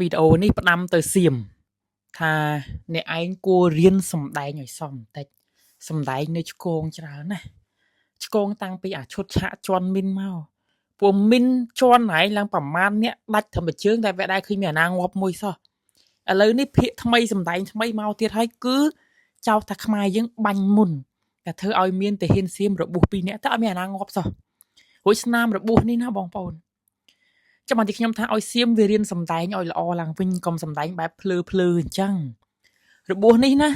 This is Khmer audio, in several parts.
វីដេអូនេះផ្ដាំទៅសៀមថាអ្នកឯងគួររៀនសម្ដែងឲ្យសមបន្តិចសម្ដែងនៅឆ្កងច្រើនណាស់ឆ្កងតាំងពីអាឈុតឆាកជន់មីនមកពួកមីនជន់ហើយឡើងប្រមាណអ្នកដាច់ធម្មជើងតែវាដែរឃើញមានអាណាងាប់មួយសោះឥឡូវនេះភាកថ្មីសម្ដែងថ្មីមកទៀតហើយគឺចោទថាខ្មែរយើងបាញ់មុនតែធ្វើឲ្យមានតែហ៊ានសៀមរបួស2នាក់តែអត់មានអាណាងាប់សោះរួចស្នាមរបួសនេះណាបងប្អូនចាំបានទីខ្ញុំថាឲ្យសៀមវារៀនសម្ដែងឲ្យល្អឡើងវិញកុំសម្ដែងបែបភ្លឺអញ្ចឹងរបួសនេះណា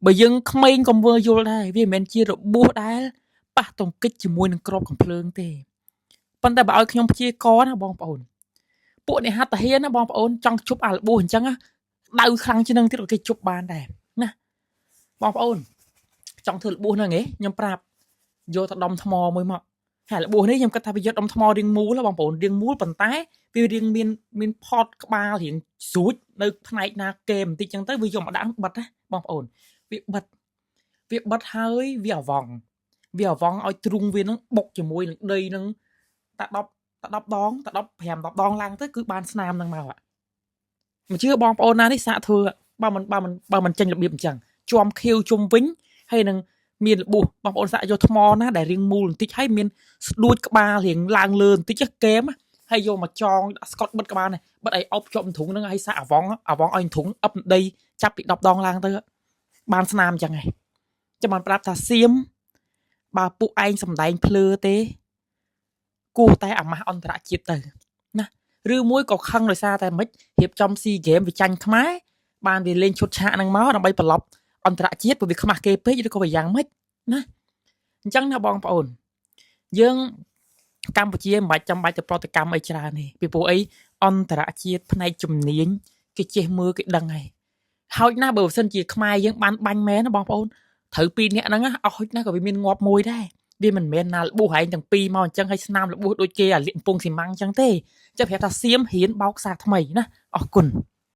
បើយើងក្មេងកុំវើយល់ដែរវាមិនមែនជារបួសដែលប៉ះទង្គិចជាមួយនឹងក្របកំភ្លើងទេប៉ុន្តែបើឲ្យខ្ញុំព្យាករណាបងប្អូនពួកអ្នកហាត់តាហ៊ានណាបងប្អូនចង់ជប់អារបួសអញ្ចឹងដៅខ្លាំងជាងនឹងទៀតគេជប់បានដែរណាបងប្អូនចង់ធ្វើរបួសហ្នឹងហ៎ខ្ញុំប្រាប់យកទៅដុំថ្មមួយមកហើយរបួសនេះខ្ញុំគិតថាវាយកដុំថ្មរៀងមូលបងប្អូនរៀងមូលប៉ុន្តែវារៀងមានផតក្បាលរៀងស្រួចនៅផ្នែកណាគេបន្តិចចឹងទៅវាយកមកដាក់បិទណាបងប្អូនវាបិទហើយវាអវងឲ្យទ្រូងវានឹងបុកជាមួយនឹងដីនឹងតែ10ដងតែ15 10ដងឡើងទៅគឺបានស្នាមនឹងមកមិនជឿបងប្អូនណានេះសាកធ្វើបើមិនចេញរបៀបអញ្ចឹងជាំខៀវជុំវិញហើយនឹងមានរបួសបងប្អូនសាកយកថ្មណាដែលរៀងមូលបន្តិចហើយមានស្ដួចក្បាលរៀងឡើងលើបន្តិចកែមហើយយកមកចងស្កុតបិទក្បាលនេះបិទឲ្យអប់ជាប់ធុងហ្នឹងហើយសាកអវងឲ្យធុងអឹបដីចាប់ពី10ដងឡើងទៅបានស្នាមអញ្ចឹងឯងចាំបានប្រាប់ថាសៀមបើពួកឯងសំដែងភ្លើទេគួរតែអាម៉ាស់អន្តរជាតិទៅណាឬមួយក៏ខឹងដោយសារតែមិនរៀបចំស៊ីហ្គេមវាចាញ់ខ្មែរបានវាលេងឈុតឆាកហ្នឹងមកដើម្បីប្រឡប់អន្តរជាតិព្រោះវាខ្មាស់គេពេកឬក៏វាយ៉ាងម៉េចណាអញ្ចឹងណាបងប្អូនយើងកម្ពុជាមិនបាច់ចាំបាច់ទៅប្រតិកម្មអីច្រើនទេពីព្រោះអីអន្តរជាតិផ្នែកជំនាញគេចេះមើលគេដឹងហើយណាបើមិនសិនជាខ្មែរយើងបានបាញ់មែនណាបងប្អូនត្រូវ2នាក់ហ្នឹងអស់ហុចណាក៏វាមានងាប់មួយដែរវាមិនមែនណារបួសឯងទាំងពីរមកអញ្ចឹងឲ្យស្នាមរបួសដូចគេអាលៀកពងស៊ីម៉ាំងអញ្ចឹងទេចាំប្រាប់ថាសៀមហ៊ានបោកសាថ្មីណាអរគុណ